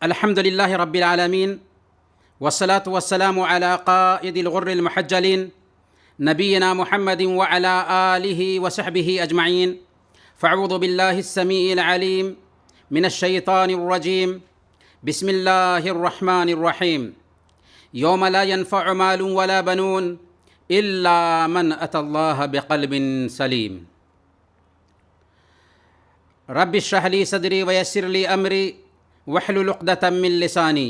الحمد لله رب العالمين والصلاة والسلام على قائد الغر المحجلين نبينا محمد وعلى آله وصحبه أجمعين. فأعوذ بالله السميع العليم من الشيطان الرجيم. بسم الله الرحمن الرحيم. يوم لا ينفع مال ولا بنون إلا من أتى الله بقلب سليم. رب اشرح لي صدري ويسر لي أمري واحلل عقدة من لسانی.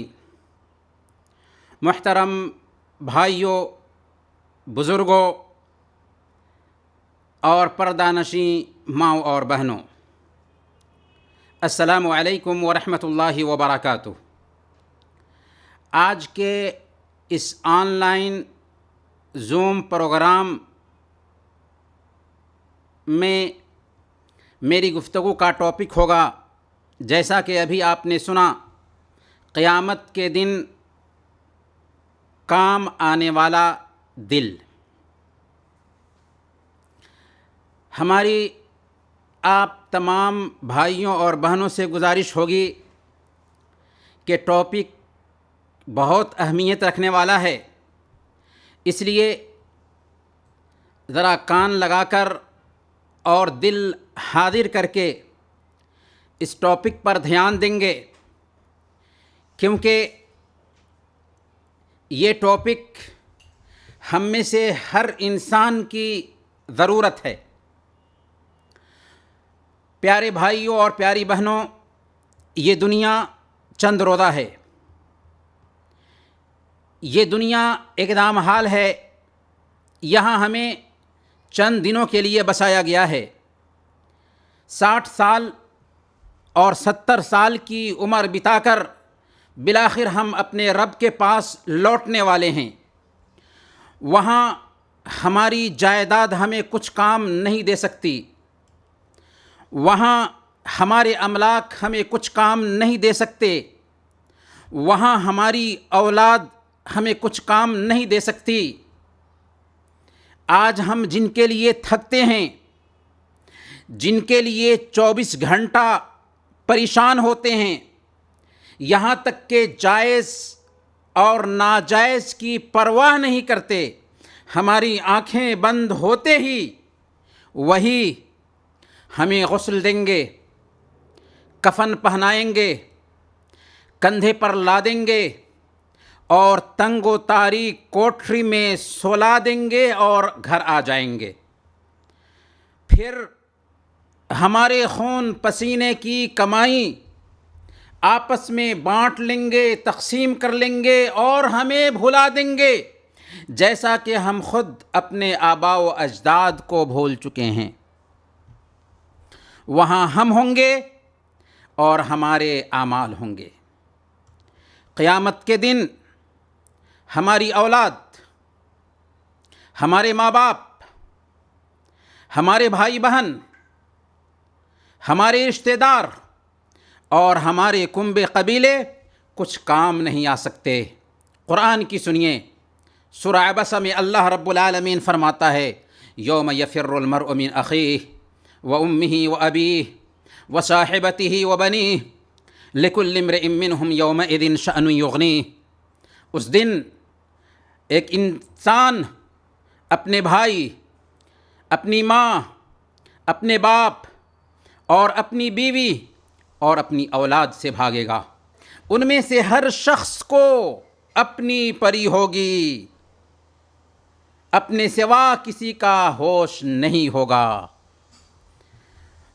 محترم بھائیوں، بزرگوں اور پردہ نشین ماؤں اور بہنوں، السلام علیکم ورحمۃ اللہ وبرکاتہ. آج کے اس آن لائن زوم پروگرام میں میری گفتگو کا ٹاپک ہوگا، جیسا کہ ابھی آپ نے سنا، قیامت کے دن کام آنے والا دل. ہماری آپ تمام بھائیوں اور بہنوں سے گزارش ہوگی کہ ٹاپک بہت اہمیت رکھنے والا ہے، اس لیے ذرا کان لگا کر اور دل حاضر کر کے اس ٹاپک پر دھیان دیں گے، کیونکہ یہ ٹاپک ہم میں سے ہر انسان کی ضرورت ہے. پیارے بھائیوں اور پیاری بہنوں، یہ دنیا چند روزہ ہے، یہ دنیا ایک دام حال ہے. یہاں ہمیں چند دنوں کے لیے بسایا گیا ہے. 60 سال اور 70 سال کی عمر بتا کر بالآخر ہم اپنے رب کے پاس لوٹنے والے ہیں. وہاں ہماری جائیداد ہمیں کچھ کام نہیں دے سکتی، وہاں ہمارے املاک ہمیں کچھ کام نہیں دے سکتے، وہاں ہماری اولاد ہمیں کچھ کام نہیں دے سکتی. آج ہم جن کے لیے تھکتے ہیں، جن کے لیے 24 گھنٹہ پریشان ہوتے ہیں، یہاں تک کہ جائز اور ناجائز کی پرواہ نہیں کرتے، ہماری آنکھیں بند ہوتے ہی وہی ہمیں غسل دیں گے، کفن پہنائیں گے، کندھے پر لادیں گے اور تنگ و تاریک کوٹھری میں سلا دیں گے اور گھر آ جائیں گے. پھر ہمارے خون پسینے کی کمائی آپس میں بانٹ لیں گے، تقسیم کر لیں گے اور ہمیں بھلا دیں گے، جیسا کہ ہم خود اپنے آباء و اجداد کو بھول چکے ہیں. وہاں ہم ہوں گے اور ہمارے اعمال ہوں گے. قیامت کے دن ہماری اولاد، ہمارے ماں باپ، ہمارے بھائی بہن، ہمارے رشتہ دار اور ہمارے کنبے قبیلے کچھ کام نہیں آ سکتے. قرآن کی سنیے، سورہ عبسہ میں اللہ رب العالمین فرماتا ہے: یوم یفر المرء من اخیہ وامہ وابیہ وصاحبتہ وبنیہ لکل امرئ منہم یومئذ شأن یغنیہ. اس دن ایک انسان اپنے بھائی، اپنی ماں، اپنے باپ اور اپنی بیوی اور اپنی اولاد سے بھاگے گا. ان میں سے ہر شخص کو اپنی پری ہوگی، اپنے سوا کسی کا ہوش نہیں ہوگا.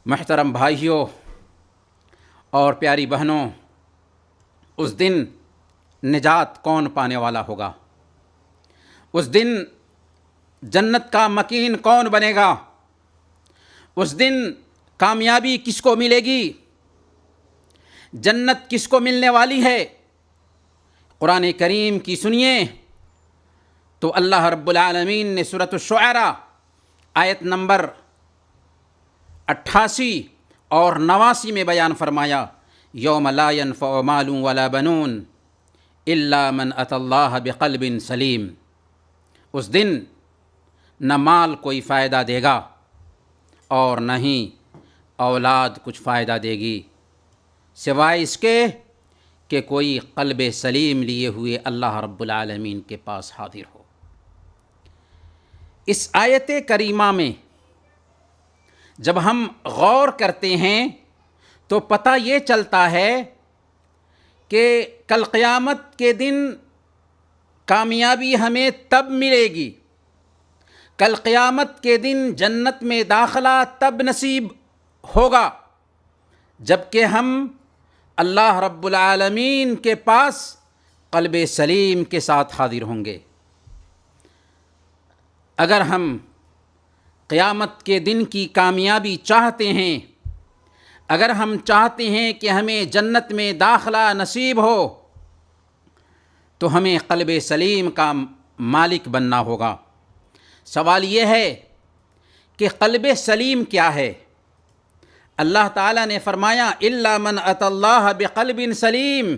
محترم بھائیوں اور پیاری بہنوں، اس دن نجات کون پانے والا ہوگا؟ اس دن جنت کا مکین کون بنے گا؟ اس دن کامیابی کس کو ملے گی؟ جنت کس کو ملنے والی ہے؟ قرآن کریم کی سنیے تو اللہ رب العالمین نے سورۃ الشعراء آیت نمبر 88 اور 89 میں بیان فرمایا: یوم لا ینفع مال ولا بنون الا من اتی اللہ بقلب سلیم. اس دن نہ مال کوئی فائدہ دے گا اور نہ ہی اولاد کچھ فائدہ دے گی، سوائے اس کے کہ کوئی قلب سلیم لیے ہوئے اللہ رب العالمین کے پاس حاضر ہو۔ اس آیت کریمہ میں جب ہم غور کرتے ہیں تو پتہ یہ چلتا ہے کہ کل قیامت کے دن کامیابی ہمیں تب ملے گی، کل قیامت کے دن جنت میں داخلہ تب نصیب ہوگا جب کہ ہم اللہ رب العالمین کے پاس قلب سلیم کے ساتھ حاضر ہوں گے۔ اگر ہم قیامت کے دن کی کامیابی چاہتے ہیں، اگر ہم چاہتے ہیں کہ ہمیں جنت میں داخلہ نصیب ہو، تو ہمیں قلب سلیم کا مالک بننا ہوگا۔ سوال یہ ہے کہ قلب سلیم کیا ہے؟ اللہ تعالیٰ نے فرمایا الا من اتی اللہ بقلب سلیم،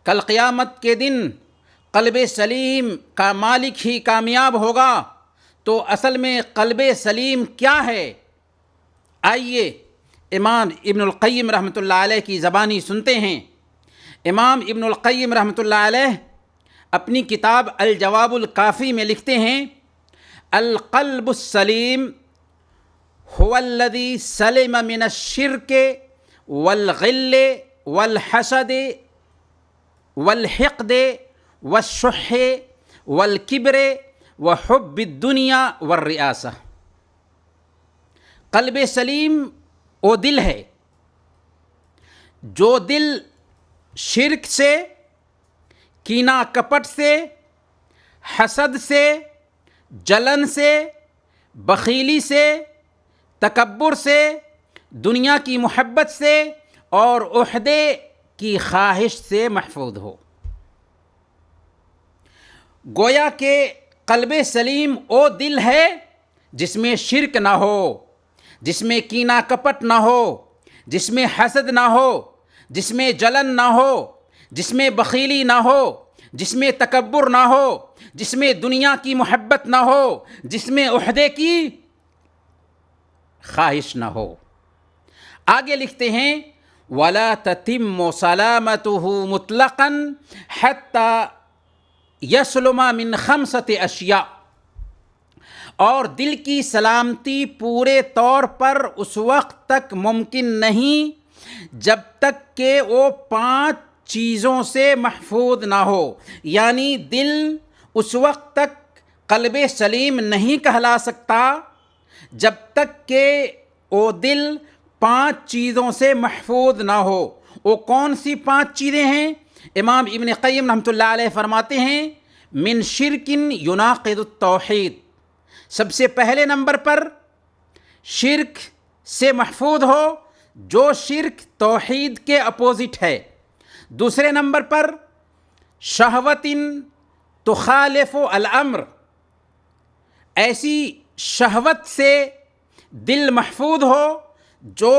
کل قیامت کے دن قلب سلیم کا مالک ہی کامیاب ہوگا۔ تو اصل میں قلب سلیم کیا ہے؟ آئیے امام ابن القیم رحمۃ اللہ علیہ کی زبانی سنتے ہیں۔ امام ابن القیم رحمۃ اللہ علیہ اپنی کتاب الجواب الکافی میں لکھتے ہیں القلب السلیم هو الذي سلم من الشرك والغل والحسد والحقد والشح والکبر وحب الدنیا والرئاسہ۔ قلب سلیم وہ دل ہے جو دل شرک سے، کینہ کپٹ سے، حسد سے، جلن سے، بخیلی سے، تکبر سے، دنیا کی محبت سے اور عہدے کی خواہش سے محفوظ ہو۔ گویا کہ قلب سلیم وہ دل ہے جس میں شرک نہ ہو، جس میں کینہ کپٹ نہ ہو، جس میں حسد نہ ہو، جس میں جلن نہ ہو، جس میں بخیلی نہ ہو، جس میں تکبر نہ ہو، جس میں دنیا کی محبت نہ ہو، جس میں عہدے کی خواہش نہ ہو۔ آگے لکھتے ہیں وَلَا تَتِمُّ سَلَامَتُهُ مُطْلَقًا حَتَّى يَسْلُمَ مِنْ خَمْسَةِ أَشْيَاء، اور دل کی سلامتی پورے طور پر اس وقت تک ممکن نہیں جب تک کہ وہ 5 چیزوں سے محفوظ نہ ہو۔ یعنی دل اس وقت تک قلب سلیم نہیں کہلا سکتا جب تک کہ وہ دل 5 چیزوں سے محفوظ نہ ہو۔ وہ کون سی 5 چیزیں ہیں؟ امام ابن قیم رحمۃ اللہ علیہ فرماتے ہیں من شرک یناقض التوحید، سب سے پہلے نمبر پر شرک سے محفوظ ہو جو شرک توحید کے اپوزٹ ہے۔ دوسرے نمبر پر شہوت تخالف الامر، ایسی شہوت سے دل محفوظ ہو جو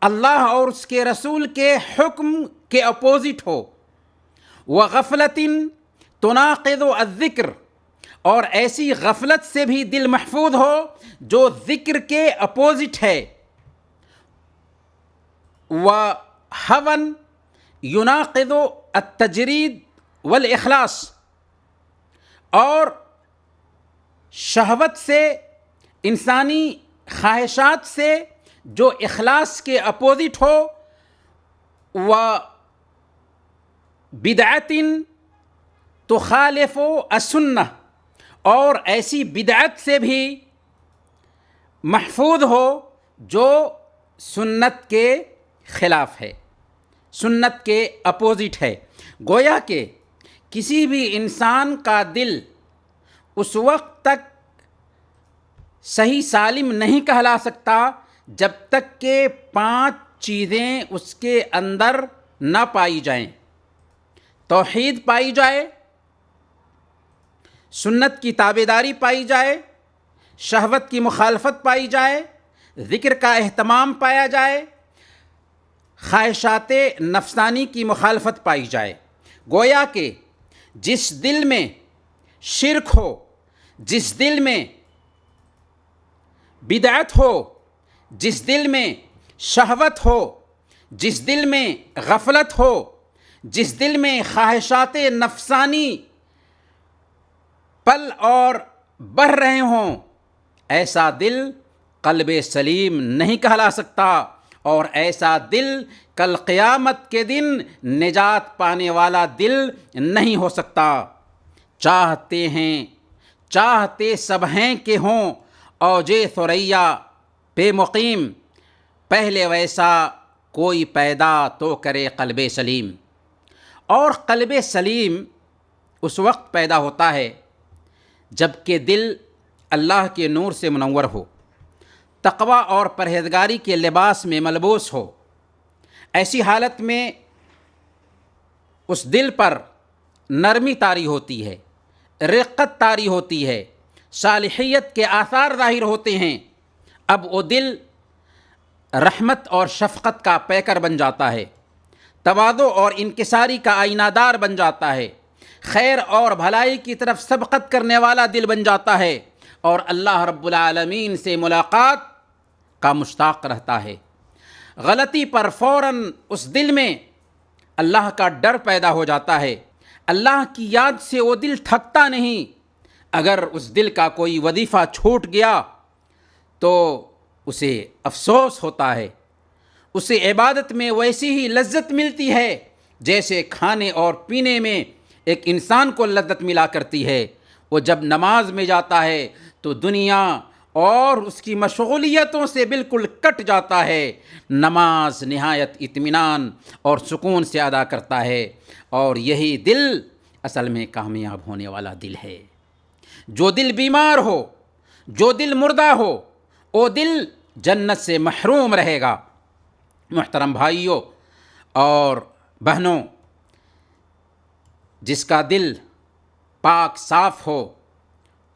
اللہ اور اس کے رسول کے حکم کے اپوزٹ ہو۔ وغفلت تناقض الذکر، اور ایسی غفلت سے بھی دل محفوظ ہو جو ذکر کے اپوزٹ ہے۔ وہوى يناقض التجرید والاخلاص، اور شہوت سے، انسانی خواہشات سے جو اخلاص کے اپوزٹ ہو۔ وبدعت تخالف السنہ، اور ایسی بدعت سے بھی محفوظ ہو جو سنت کے خلاف ہے، سنت کے اپوزٹ ہے۔ گویا کہ کسی بھی انسان کا دل اس وقت تک صحیح سالم نہیں کہلا سکتا جب تک کہ 5 چیزیں اس کے اندر نہ پائی جائیں۔ توحید پائی جائے، سنت کی تابعداری پائی جائے، شہوت کی مخالفت پائی جائے، ذکر کا اہتمام پایا جائے، خواہشات نفسانی کی مخالفت پائی جائے۔ گویا کہ جس دل میں شرک ہو، جس دل میں بدعت ہو، جس دل میں شہوت ہو، جس دل میں غفلت ہو، جس دل میں خواہشات نفسانی پل اور بڑھ رہے ہوں، ایسا دل قلب سلیم نہیں کہلا سکتا، اور ایسا دل کل قیامت کے دن نجات پانے والا دل نہیں ہو سکتا۔ چاہتے سب ہیں کہ ہوں اوجے ثریا پہ مقیم، پہلے ویسا کوئی پیدا تو کرے قلب سلیم۔ اور قلب سلیم اس وقت پیدا ہوتا ہے جب کہ دل اللہ کے نور سے منور ہو، تقوی اور پرہیزگاری کے لباس میں ملبوس ہو۔ ایسی حالت میں اس دل پر نرمی طاری ہوتی ہے، رقت طاری ہوتی ہے، صالحیت کے آثار ظاہر ہوتے ہیں۔ اب وہ دل رحمت اور شفقت کا پیکر بن جاتا ہے، تواضع اور انکساری کا آئینہ دار بن جاتا ہے، خیر اور بھلائی کی طرف سبقت کرنے والا دل بن جاتا ہے، اور اللہ رب العالمین سے ملاقات کا مشتاق رہتا ہے۔ غلطی پر فوراً اس دل میں اللہ کا ڈر پیدا ہو جاتا ہے۔ اللہ کی یاد سے وہ دل تھکتا نہیں۔ اگر اس دل کا کوئی وظیفہ چھوٹ گیا تو اسے افسوس ہوتا ہے۔ اسے عبادت میں ویسی ہی لذت ملتی ہے جیسے کھانے اور پینے میں ایک انسان کو لذت ملا کرتی ہے۔ وہ جب نماز میں جاتا ہے تو دنیا اور اس کی مشغولیتوں سے بالکل کٹ جاتا ہے، نماز نہایت اطمینان اور سکون سے ادا کرتا ہے، اور یہی دل اصل میں کامیاب ہونے والا دل ہے۔ جو دل بیمار ہو، جو دل مردہ ہو، وہ دل جنت سے محروم رہے گا۔ محترم بھائیوں اور بہنوں، جس کا دل پاک صاف ہو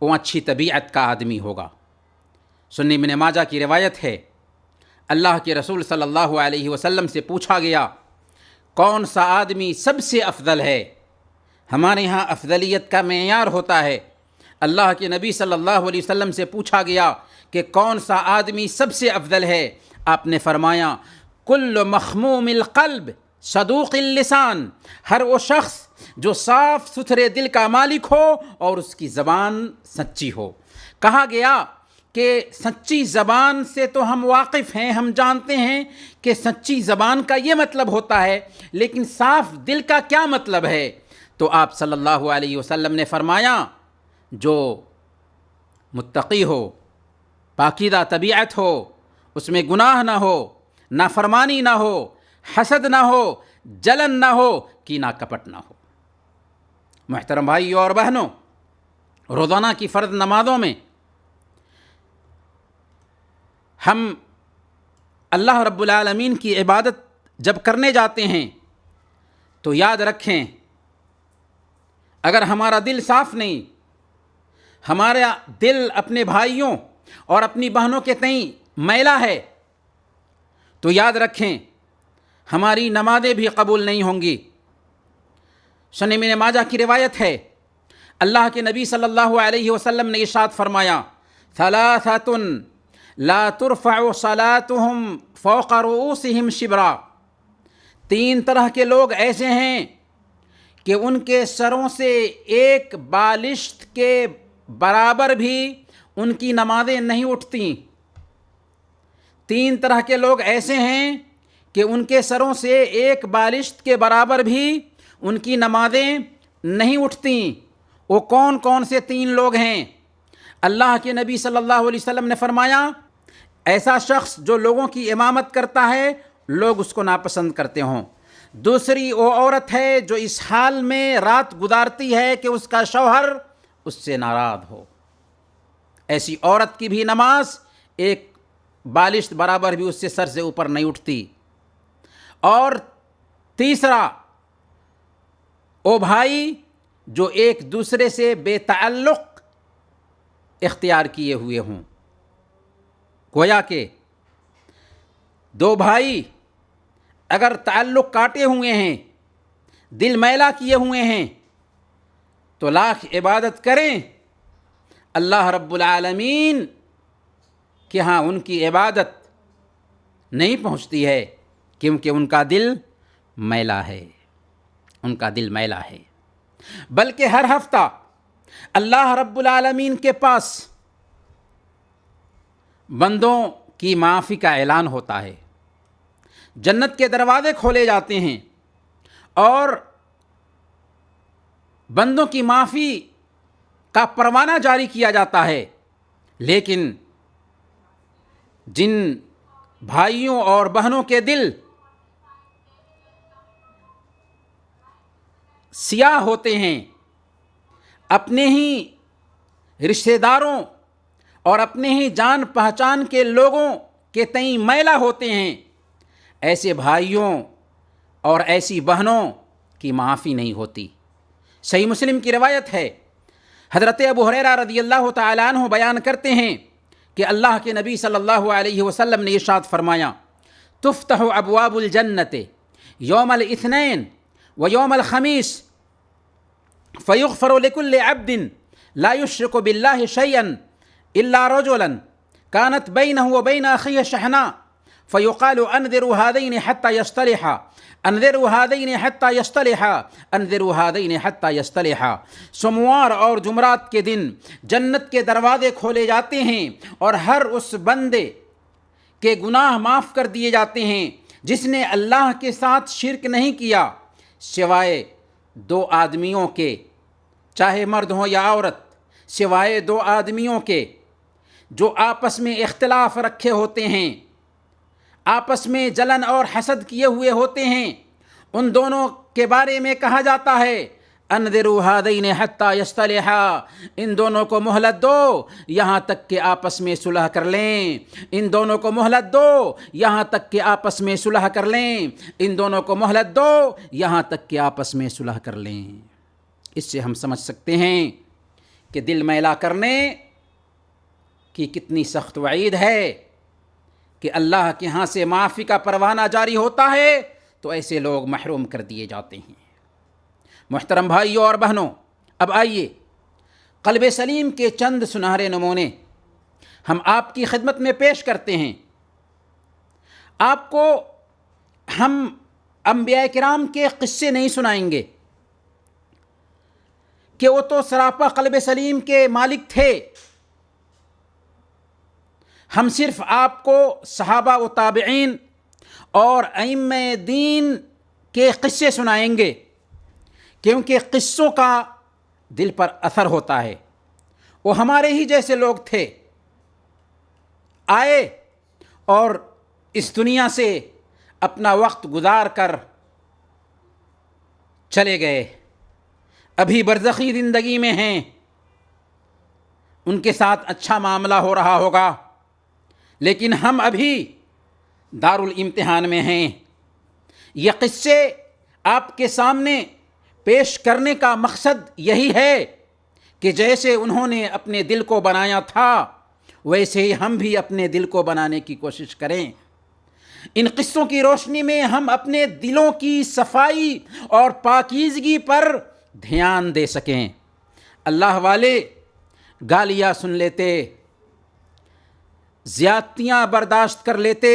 وہ اچھی طبیعت کا آدمی ہوگا۔ سنن ابن ماجہ کی روایت ہے، اللہ کے رسول صلی اللہ علیہ وسلم سے پوچھا گیا کون سا آدمی سب سے افضل ہے؟ ہمارے ہاں افضلیت کا معیار ہوتا ہے۔ اللہ کے نبی صلی اللہ علیہ وسلم سے پوچھا گیا کہ کون سا آدمی سب سے افضل ہے؟ آپ نے فرمایا کل مخموم القلب صدوق اللسان، ہر وہ شخص جو صاف ستھرے دل کا مالک ہو اور اس کی زبان سچی ہو۔ کہا گیا کہ سچی زبان سے تو ہم واقف ہیں، ہم جانتے ہیں کہ سچی زبان کا یہ مطلب ہوتا ہے، لیکن صاف دل کا کیا مطلب ہے؟ تو آپ صلی اللہ علیہ وسلم نے فرمایا جو متقی ہو، پاکیزہ طبیعت ہو، اس میں گناہ نہ ہو، نافرمانی نہ ہو، حسد نہ ہو، جلن نہ ہو، کینہ کپٹ نہ ہو۔ محترم بھائیوں اور بہنوں، روزانہ کی فرض نمازوں میں ہم اللہ رب العالمین کی عبادت جب کرنے جاتے ہیں تو یاد رکھیں، اگر ہمارا دل صاف نہیں، ہمارا دل اپنے بھائیوں اور اپنی بہنوں کے تئیں میلا ہے، تو یاد رکھیں ہماری نمازیں بھی قبول نہیں ہوں گی۔ سنن ابن ماجہ کی روایت ہے، اللہ کے نبی صلی اللہ علیہ وسلم نے ارشاد فرمایا ثلاثۃ لا ترفع صلاتهم فوق رؤوسهم شبرا، تین طرح کے لوگ ایسے ہیں کہ ان کے سروں سے ایک بالشت کے برابر بھی ان کی نمازیں نہیں اٹھتی۔ تین طرح کے لوگ ایسے ہیں کہ ان کے سروں سے ایک بالشت کے برابر بھی ان کی نمازیں نہیں اٹھتی۔ وہ کون کون سے تین لوگ ہیں؟ اللہ کے نبی صلی اللہ علیہ وسلم نے فرمایا ایسا شخص جو لوگوں کی امامت کرتا ہے لوگ اس کو ناپسند کرتے ہوں۔ دوسری وہ عورت ہے جو اس حال میں رات گزارتی ہے کہ اس کا شوہر اس سے ناراض ہو، ایسی عورت کی بھی نماز ایک بالشت برابر بھی اس سے سر سے اوپر نہیں اٹھتی۔ اور تیسرا وہ بھائی جو ایک دوسرے سے بے تعلق اختیار کیے ہوئے ہوں، گویا کہ دو بھائی اگر تعلق کاٹے ہوئے ہیں، دل میلا کیے ہوئے ہیں، تو لاکھ عبادت کریں، اللہ رب العالمین کہ ہاں ان کی عبادت نہیں پہنچتی ہے، کیونکہ ان کا دل میلا ہے۔ ان کا دل میلا ہے، بلکہ ہر ہفتہ اللہ رب العالمین کے پاس بندوں کی معافی کا اعلان ہوتا ہے، جنت کے دروازے کھولے جاتے ہیں اور بندوں کی معافی کا پروانہ جاری کیا جاتا ہے۔ لیکن جن بھائیوں اور بہنوں کے دل سیاہ ہوتے ہیں، اپنے ہی رشتہ داروں اور اپنے ہی جان پہچان کے لوگوں کے تئیں میلا ہوتے ہیں، ایسے بھائیوں اور ایسی بہنوں کی معافی نہیں ہوتی۔ صحیح مسلم کی روایت ہے، حضرت ابو ہریرہ رضی اللہ تعالیٰ عنہ بیان کرتے ہیں کہ اللہ کے نبی صلی اللہ علیہ وسلم نے ارشاد فرمایا، تفتح ابواب الجنت یوم الاثنین ویوم الخمیس فیغفر لکل عبد لا یشرک باللہ شیئا الا رجلا كانت بینہ وبین اخیہ شحناء فیقال انذروا هذین حتى یصطلحا انذروا هذین حتى یصطلحا انذروا هذین حتى یصطلحا۔ سوموار اور جمعرات کے دن جنت کے دروازے کھولے جاتے ہیں اور ہر اس بندے کے گناہ معاف کر دیے جاتے ہیں جس نے اللہ کے ساتھ شرک نہیں کیا، سوائے دو آدمیوں کے، چاہے مرد ہوں یا عورت، سوائے دو آدمیوں کے جو آپس میں اختلاف رکھے ہوتے ہیں، آپس میں جلن اور حسد کیے ہوئے ہوتے ہیں، ان دونوں کے بارے میں کہا جاتا ہے انذروا هذین حتی یصطلحا، ان دونوں کو مہلت دو یہاں تک کہ آپس میں صلح کر لیں، ان دونوں کو مہلت دو یہاں تک کہ آپس میں صلح کر لیں، ان دونوں کو مہلت دو یہاں تک کہ آپس میں صلح کر لیں۔ اس سے ہم سمجھ سکتے ہیں کہ دل میلا کرنے کی کتنی سخت وعید ہے کہ اللہ کے ہاں سے معافی کا پروانہ جاری ہوتا ہے تو ایسے لوگ محروم کر دیے جاتے ہیں۔ محترم بھائیوں اور بہنوں، اب آئیے قلب سلیم کے چند سنہرے نمونے ہم آپ کی خدمت میں پیش کرتے ہیں۔ آپ کو ہم انبیاء کرام کے قصے نہیں سنائیں گے کہ وہ تو سراپا قلب سلیم کے مالک تھے، ہم صرف آپ کو صحابہ و تابعین اور ائمہ دین کے قصے سنائیں گے، کیونکہ قصوں کا دل پر اثر ہوتا ہے۔ وہ ہمارے ہی جیسے لوگ تھے، آئے اور اس دنیا سے اپنا وقت گزار کر چلے گئے، ابھی برزخی زندگی میں ہیں، ان کے ساتھ اچھا معاملہ ہو رہا ہوگا، لیکن ہم ابھی دارالامتحان میں ہیں۔ یہ قصے آپ کے سامنے پیش کرنے کا مقصد یہی ہے کہ جیسے انہوں نے اپنے دل کو بنایا تھا ویسے ہی ہم بھی اپنے دل کو بنانے کی کوشش کریں۔ ان قصوں کی روشنی میں ہم اپنے دلوں کی صفائی اور پاکیزگی پر دھیان دے سکیں۔ اللہ والے گالیاں سن لیتے، زیادتیاں برداشت کر لیتے،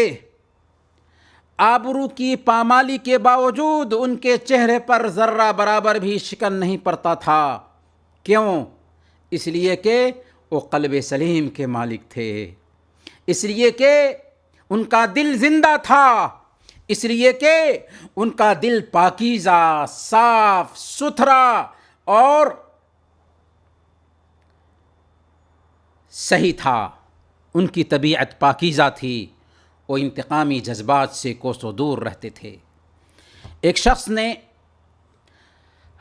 آبرو کی پامالی کے باوجود ان کے چہرے پر ذرہ برابر بھی شکن نہیں پڑتا تھا۔ کیوں؟ اس لیے کہ وہ قلب سلیم کے مالک تھے، اس لیے کہ ان کا دل زندہ تھا، اس لیے کہ ان کا دل پاکیزہ، صاف ستھرا اور صحیح تھا، ان کی طبیعت پاکیزہ تھی، وہ انتقامی جذبات سے کوسوں دور رہتے تھے۔ ایک شخص نے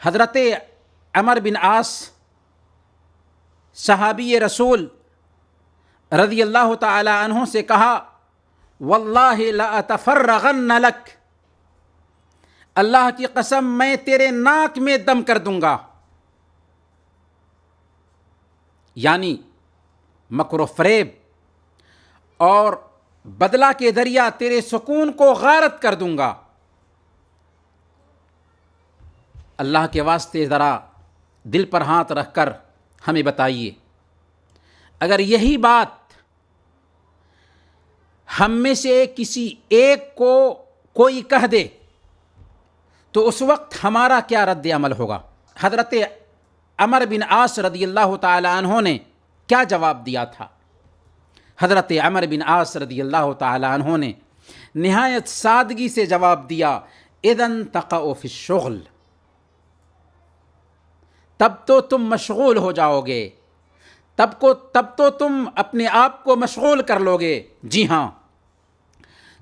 حضرت عمر بن عاص صحابی رسول رضی اللہ تعالی عنہ سے کہا، واللہ لأتفرغن لک، اللہ کی قسم میں تیرے ناک میں دم کر دوں گا، یعنی مکر و فریب اور بدلہ کے ذریعہ تیرے سکون کو غارت کر دوں گا۔ اللہ کے واسطے ذرا دل پر ہاتھ رکھ کر ہمیں بتائیے، اگر یہی بات ہم میں سے کسی ایک کو کوئی کہہ دے تو اس وقت ہمارا کیا رد عمل ہوگا؟ حضرت عمر بن عاص رضی اللہ تعالی عنہ نے کیا جواب دیا تھا؟ حضرت عمر بن عاص رضی اللہ تعالی عنہ نے نہایت سادگی سے جواب دیا، اذن تقع فی الشغل، تب تو تم مشغول ہو جاؤ گے، تب تو تم اپنے آپ کو مشغول کر لو گے۔ جی ہاں،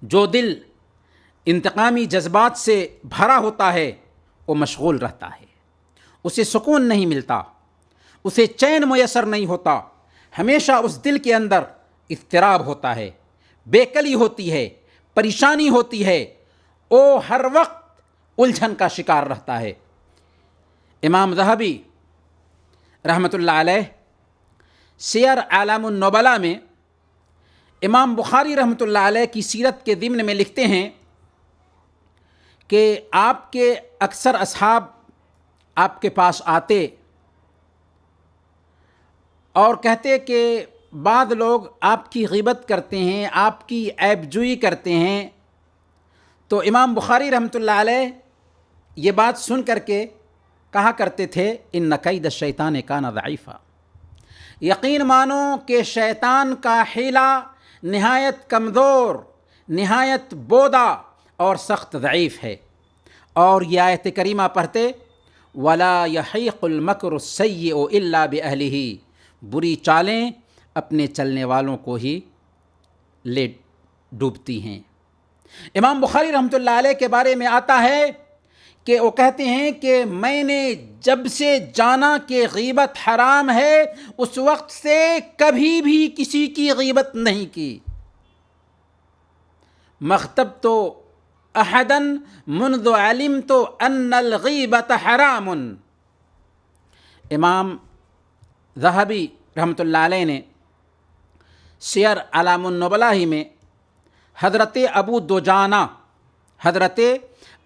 جو دل انتقامی جذبات سے بھرا ہوتا ہے وہ مشغول رہتا ہے، اسے سکون نہیں ملتا، اسے چین میسر نہیں ہوتا، ہمیشہ اس دل کے اندر اضطراب ہوتا ہے، بے کلی ہوتی ہے، پریشانی ہوتی ہے، وہ ہر وقت الجھن کا شکار رہتا ہے۔ امام ذہبی رحمۃ اللہ علیہ سیر اعلام النبلاء میں امام بخاری رحمۃ اللہ علیہ کی سیرت کے ضمن میں لکھتے ہیں کہ آپ کے اکثر اصحاب آپ کے پاس آتے اور کہتے کہ بعض لوگ آپ کی غیبت کرتے ہیں، آپ کی عیب جوئی کرتے ہیں، تو امام بخاری رحمۃ اللہ علیہ یہ بات سن کر کے کہا کرتے تھے، ان کید الشیطان کان ضعیفا، یقین مانو کہ شیطان کا حیلہ نہایت کمزور، نہایت بودا اور سخت ضعیف ہے۔ اور یہ آیت کریمہ پڑھتے، وَلَا يَحِيقُ الْمَكْرُ السَّيِّئُ إِلَّا بِأَهْلِهِ، بری چالیں اپنے چلنے والوں کو ہی لے ڈوبتی ہیں۔ امام بخاری رحمۃ اللہ علیہ کے بارے میں آتا ہے کہ وہ کہتے ہیں کہ میں نے جب سے جانا کہ غیبت حرام ہے، اس وقت سے کبھی بھی کسی کی غیبت نہیں کی۔ مخطبت احدا منذ علمت ان الغیبت حرام۔ امام ذہبی رحمۃ اللہ علیہ نے سیر اعلام النبلاء ہی میں حضرت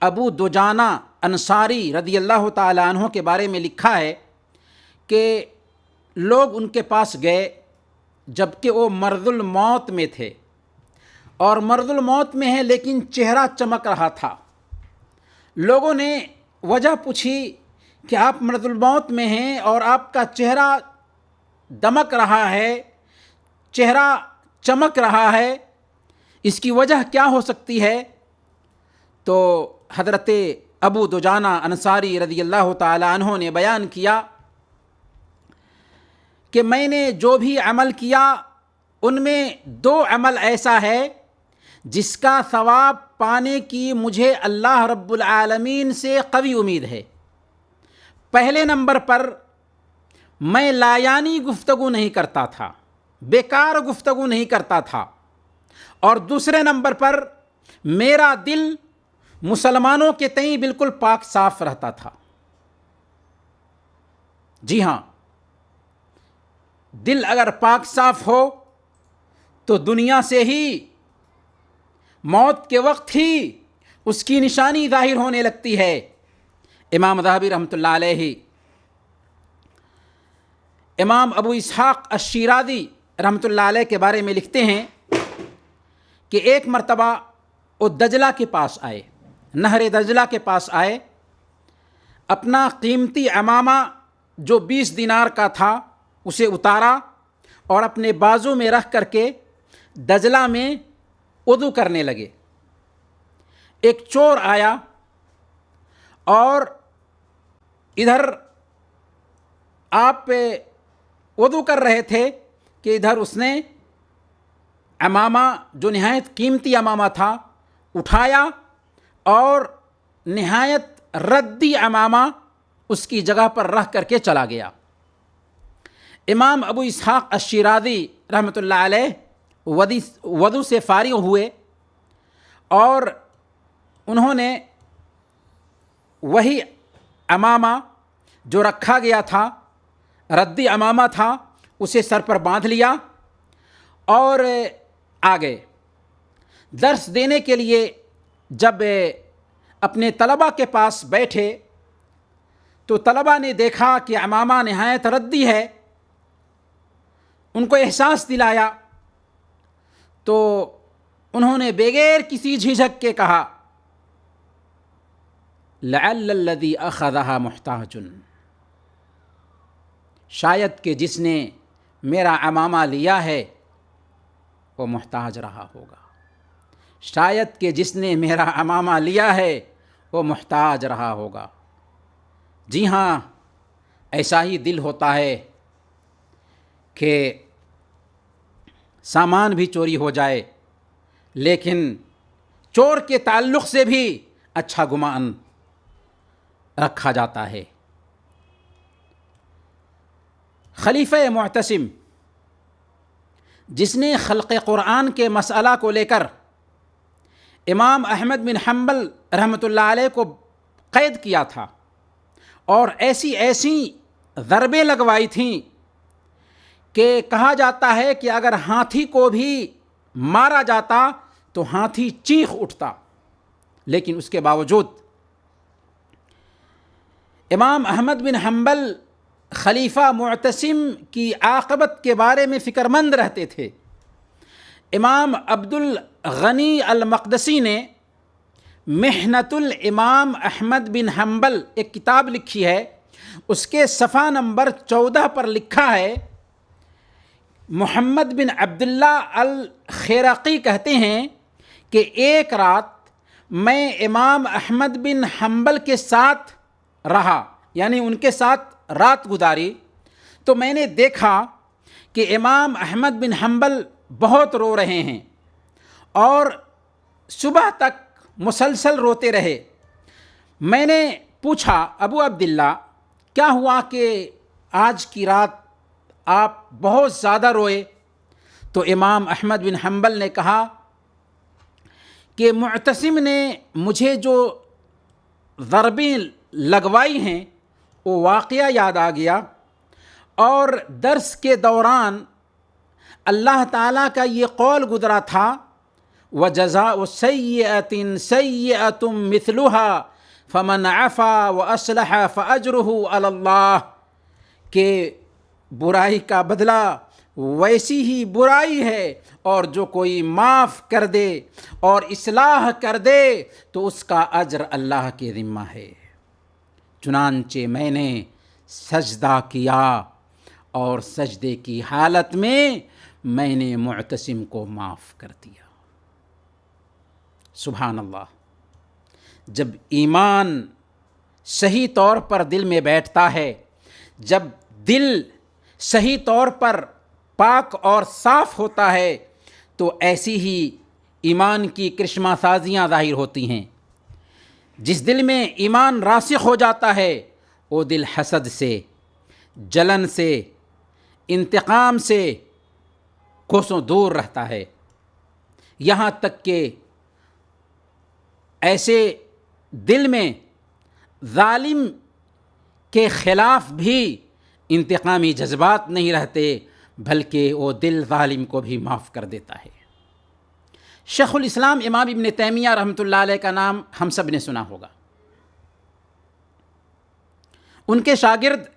ابو دجانہ انصاری رضی اللہ تعالی عنہ کے بارے میں لکھا ہے کہ لوگ ان کے پاس گئے جبکہ وہ مرض الموت میں تھے، اور مرض الموت میں ہے لیکن چہرہ چمک رہا تھا۔ لوگوں نے وجہ پوچھی کہ آپ مرض الموت میں ہیں اور آپ کا چہرہ دمک رہا ہے، چہرہ چمک رہا ہے، اس کی وجہ کیا ہو سکتی ہے؟ تو حضرت ابو دجانہ انصاری رضی اللہ تعالی عنہ نے بیان کیا کہ میں نے جو بھی عمل کیا ان میں 2 عمل ایسا ہے جس کا ثواب پانے کی مجھے اللہ رب العالمین سے قوی امید ہے۔ پہلے نمبر پر میں لایانی گفتگو نہیں کرتا تھا، بیکار گفتگو نہیں کرتا تھا، اور دوسرے نمبر پر میرا دل مسلمانوں کے تئیں بالکل پاک صاف رہتا تھا۔ جی ہاں، دل اگر پاک صاف ہو تو دنیا سے ہی، موت کے وقت ہی اس کی نشانی ظاہر ہونے لگتی ہے۔ امام ذہبی رحمۃ اللہ علیہ امام ابو اسحاق الشیرازی رحمۃ اللہ علیہ کے بارے میں لکھتے ہیں کہ ایک مرتبہ وہ دجلہ کے پاس آئے، نہر دجلہ کے پاس آئے، اپنا قیمتی عمامہ جو 20 دینار کا تھا اسے اتارا اور اپنے بازو میں رکھ کر کے دجلہ میں وضو کرنے لگے۔ ایک چور آیا اور ادھر آپ وضو کر رہے تھے کہ ادھر اس نے عمامہ جو نہایت قیمتی عمامہ تھا اٹھایا اور نہایت ردی عمامہ اس کی جگہ پر رکھ کر کے چلا گیا۔ امام ابو اسحاق الشیرازی رحمۃ اللہ علیہ وضو سے فارغ ہوئے اور انہوں نے وہی عمامہ جو رکھا گیا تھا، ردی عمامہ تھا، اسے سر پر باندھ لیا اور آ گئے۔ درس دینے کے لیے جب اپنے طلبہ کے پاس بیٹھے تو طلبہ نے دیکھا کہ عمامہ نہایت ردی ہے، ان کو احساس دلایا تو انہوں نے بغیر کسی جھجک کے کہا لعل الذی اخذها محتاج، شاید کہ جس نے میرا عمامہ لیا ہے وہ محتاج رہا ہوگا، شاید کہ جس نے میرا عمامہ لیا ہے وہ محتاج رہا ہوگا۔ جی ہاں، ایسا ہی دل ہوتا ہے کہ سامان بھی چوری ہو جائے لیکن چور کے تعلق سے بھی اچھا گمان رکھا جاتا ہے۔ خلیفہ معتصم جس نے خلق قرآن کے مسئلہ کو لے کر امام احمد بن حنبل رحمۃ اللہ علیہ کو قید کیا تھا اور ایسی ضربیں لگوائی تھیں کہ کہا جاتا ہے کہ اگر ہاتھی کو بھی مارا جاتا تو ہاتھی چیخ اٹھتا، لیکن اس کے باوجود امام احمد بن حنبل خلیفہ معتصم کی عاقبت کے بارے میں فکر مند رہتے تھے۔ امام عبد الغنی المقدسی نے محنت الامام احمد بن حنبل ایک کتاب لکھی ہے، اس کے صفحہ نمبر 14 پر لکھا ہے، محمد بن عبداللہ الخیرقی کہتے ہیں کہ ایک رات میں امام احمد بن حنبل کے ساتھ رہا، یعنی ان کے ساتھ رات گزاری، تو میں نے دیکھا کہ امام احمد بن حنبل بہت رو رہے ہیں اور صبح تک مسلسل روتے رہے۔ میں نے پوچھا، ابو عبداللہ کیا ہوا کہ آج کی رات آپ بہت زیادہ روئے؟ تو امام احمد بن حنبل نے کہا کہ معتصم نے مجھے جو ضربیں لگوائی ہیں وہ واقعہ یاد آ گیا، اور درس کے دوران اللہ تعالیٰ کا یہ قول گزرا تھا، وَجَزَاءُ سَيِّئَةٍ سَيِّئَةٌ مِثْلُهَا فَمَنْ عَفَا وَأَصْلَحَ فَأَجْرُهُ عَلَى اللَّهِ، کہ برائی کا بدلہ ویسی ہی برائی ہے اور جو کوئی معاف کر دے اور اصلاح کر دے تو اس کا اجر اللہ کے ذمہ ہے۔ چنانچہ میں نے سجدہ کیا اور سجدے کی حالت میں نے معتصم کو معاف کر دیا۔ سبحان اللہ، جب ایمان صحیح طور پر دل میں بیٹھتا ہے، جب دل صحیح طور پر پاک اور صاف ہوتا ہے تو ایسی ہی ایمان کی کرشمہ سازیاں ظاہر ہوتی ہیں۔ جس دل میں ایمان راسخ ہو جاتا ہے وہ دل حسد سے، جلن سے، انتقام سے کوسوں دور رہتا ہے، یہاں تک کہ ایسے دل میں ظالم کے خلاف بھی انتقامی جذبات نہیں رہتے، بلکہ وہ دل ظالم کو بھی معاف کر دیتا ہے۔ شیخ الاسلام امام ابن تیمیہ رحمۃ اللہ علیہ کا نام ہم سب نے سنا ہوگا۔ ان کے شاگرد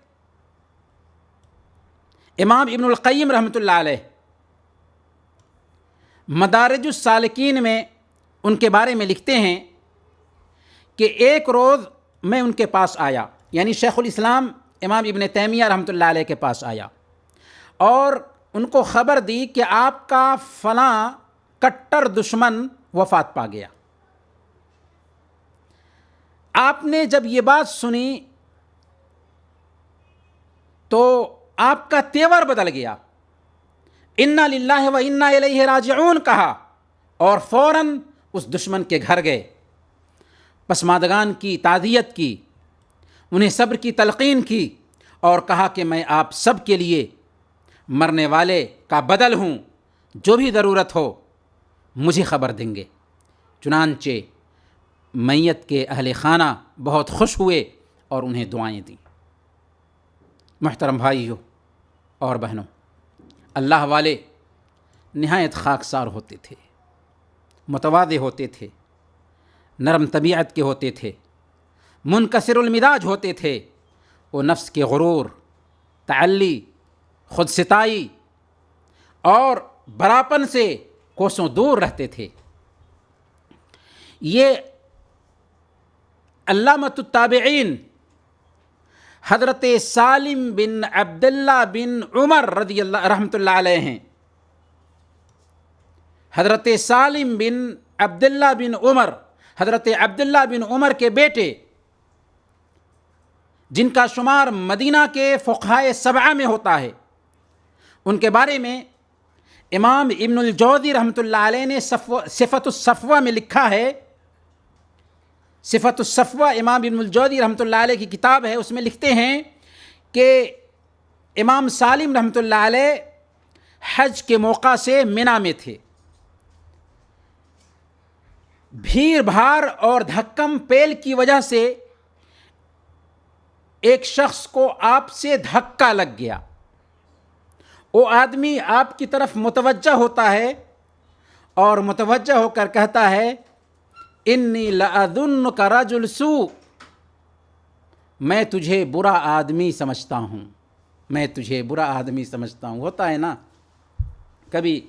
امام ابن القیم رحمۃ اللہ علیہ مدارج السالکین میں ان کے بارے میں لکھتے ہیں کہ ایک روز میں ان کے پاس آیا، یعنی شیخ الاسلام امام ابن تیمیہ رحمۃ اللہ علیہ کے پاس آیا اور ان کو خبر دی کہ آپ کا فلاں کٹر دشمن وفات پا گیا۔ آپ نے جب یہ بات سنی تو آپ کا تیور بدل گیا، انا للہ و انا الیہ راجعون کہا اور فوراً اس دشمن کے گھر گئے، پسماندگان کی تعزیت کی، انہیں صبر کی تلقین کی اور کہا کہ میں آپ سب کے لیے مرنے والے کا بدل ہوں، جو بھی ضرورت ہو مجھے خبر دیں گے۔ چنانچہ میت کے اہل خانہ بہت خوش ہوئے اور انہیں دعائیں دیں۔ محترم بھائیوں اور بہنوں، اللہ والے نہایت خاکسار ہوتے تھے، متواضع ہوتے تھے، نرم طبیعت کے ہوتے تھے، منکسر المزاج ہوتے تھے۔ وہ نفس کے غرور، تعلی، خود ستائی اور بڑاپن سے کوسوں دور رہتے تھے۔ یہ علامۃ التابعین حضرت سالم بن عبداللہ بن عمر رضی اللہ رحمۃ اللہ علیہ ہیں. حضرت سالم بن عبداللہ بن عمر، حضرت عبداللہ بن عمر کے بیٹے، جن کا شمار مدینہ کے فقہائے سبعہ میں ہوتا ہے، ان کے بارے میں امام ابن الجوزی رحمۃ اللہ علیہ نے صفۃ الصفوہ میں لکھا ہے. صفۃ الصفوہ امام ابن الجوزی رحمۃ اللہ علیہ کی کتاب ہے، اس میں لکھتے ہیں کہ امام سالم رحمۃ اللہ علیہ حج کے موقع سے منی میں تھے. بھیڑ بھاڑ اور دھکم پیل کی وجہ سے ایک شخص کو آپ سے دھکا لگ گیا. وہ آدمی آپ کی طرف متوجہ ہوتا ہے اور متوجہ ہو کر کہتا ہے انی لأظنک رجل سوء، میں تجھے برا آدمی سمجھتا ہوں، میں تجھے برا آدمی سمجھتا ہوں. ہوتا ہے نا کبھی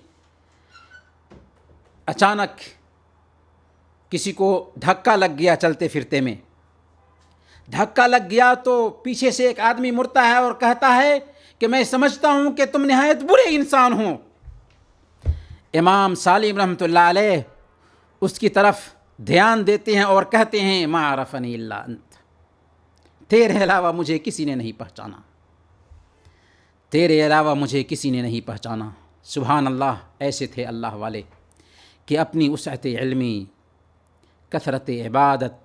اچانک کسی کو دھکا لگ گیا، چلتے پھرتے میں دھکا لگ گیا تو پیچھے سے ایک آدمی مڑتا ہے اور کہتا ہے کہ میں سمجھتا ہوں کہ تم نہایت برے انسان ہو. امام سالم رحمۃ اللہ علیہ اس کی طرف دھیان دیتے ہیں اور کہتے ہیں ما عرفنی الا انت، تیرے علاوہ مجھے کسی نے نہیں پہچانا، تیرے علاوہ مجھے کسی نے نہیں پہچانا. سبحان اللہ، ایسے تھے اللہ والے کہ اپنی وسعت علمی، کثرت عبادت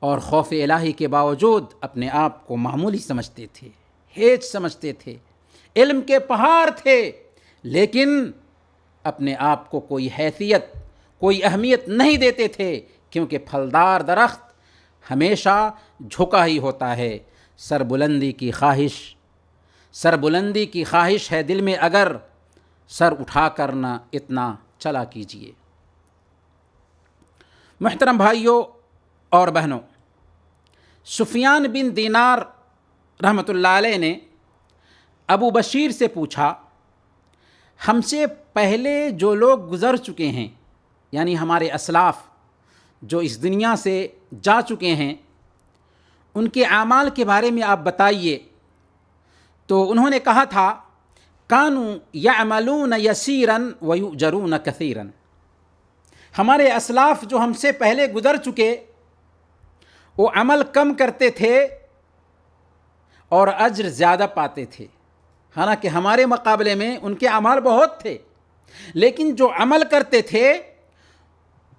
اور خوف الہی کے باوجود اپنے آپ کو معمولی سمجھتے تھے، ہیچ سمجھتے تھے، علم کے پہاڑ تھے، لیکن اپنے آپ کو کوئی حیثیت، کوئی اہمیت نہیں دیتے تھے، کیونکہ پھلدار درخت ہمیشہ جھکا ہی ہوتا ہے. سربلندی کی خواہش، سربلندی کی خواہش ہے دل میں، اگر سر اٹھا کر نہ اتنا چلا کیجیے. محترم بھائیوں اور بہنوں، سفیان بن دینار رحمۃ اللہ علیہ نے ابو بشیر سے پوچھا ہم سے پہلے جو لوگ گزر چکے ہیں، یعنی ہمارے اسلاف جو اس دنیا سے جا چکے ہیں، ان کے اعمال کے بارے میں آپ بتائیے. تو انہوں نے کہا تھا کانوا یعملون یسیرا ویؤجرون کثیرا. ہمارے اسلاف جو ہم سے پہلے گزر چکے وہ عمل کم کرتے تھے اور اجر زیادہ پاتے تھے. حالانکہ ہمارے مقابلے میں ان کے اعمال بہت تھے، لیکن جو عمل کرتے تھے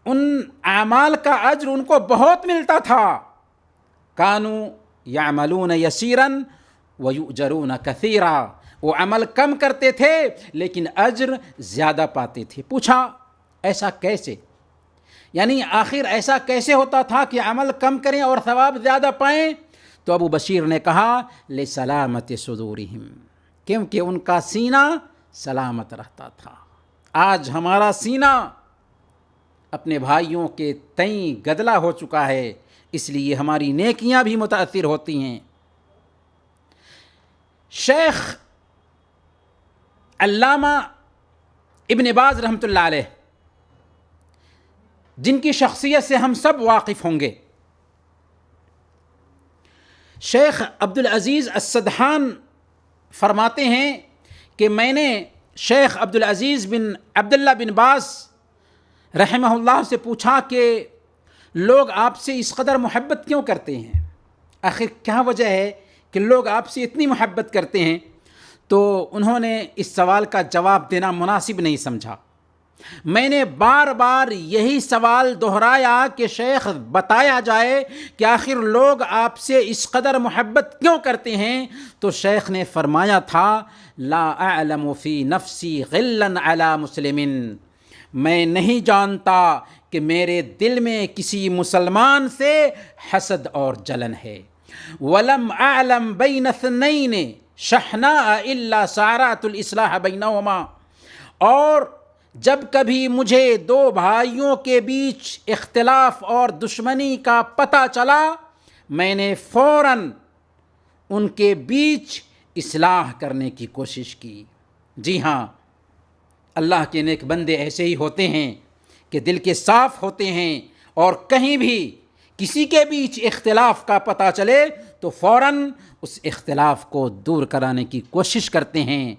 ان اعمال کا اجر ان کو بہت ملتا تھا. کانوا یعملون یسیرا ویؤجرون کثیرا، وہ عمل کم کرتے تھے لیکن اجر زیادہ پاتے تھے. پوچھا ایسا کیسے؟ یعنی آخر ایسا کیسے ہوتا تھا کہ عمل کم کریں اور ثواب زیادہ پائیں؟ تو ابو بشیر نے کہا لسلامت صدورہم، کیونکہ ان کا سینہ سلامت رہتا تھا. آج ہمارا سینہ اپنے بھائیوں کے تئیں گدلا ہو چکا ہے، اس لیے ہماری نیکیاں بھی متاثر ہوتی ہیں. شیخ علامہ ابن باز رحمۃ اللہ علیہ، جن کی شخصیت سے ہم سب واقف ہوں گے، شیخ عبدالعزیز السدحان فرماتے ہیں کہ میں نے شیخ عبدالعزیز بن عبداللہ بن باز رحمہ اللہ سے پوچھا کہ لوگ آپ سے اس قدر محبت کیوں کرتے ہیں؟ آخر کیا وجہ ہے کہ لوگ آپ سے اتنی محبت کرتے ہیں؟ تو انہوں نے اس سوال کا جواب دینا مناسب نہیں سمجھا. میں نے بار بار یہی سوال دہرایا کہ شیخ بتایا جائے کہ آخر لوگ آپ سے اس قدر محبت کیوں کرتے ہیں؟ تو شیخ نے فرمایا تھا لا اعلم فی نفسی غلا علی مسلم، میں نہیں جانتا کہ میرے دل میں کسی مسلمان سے حسد اور جلن ہے. ولم اعلم بین اثنین شحناء الا سارعت الاصلاح بینہما، اور جب کبھی مجھے دو بھائیوں کے بیچ اختلاف اور دشمنی کا پتہ چلا، میں نے فوراً ان کے بیچ اصلاح کرنے کی کوشش کی. جی ہاں، اللہ کے نیک بندے ایسے ہی ہوتے ہیں کہ دل کے صاف ہوتے ہیں اور کہیں بھی کسی کے بیچ اختلاف کا پتہ چلے تو فوراً اس اختلاف کو دور کرانے کی کوشش کرتے ہیں،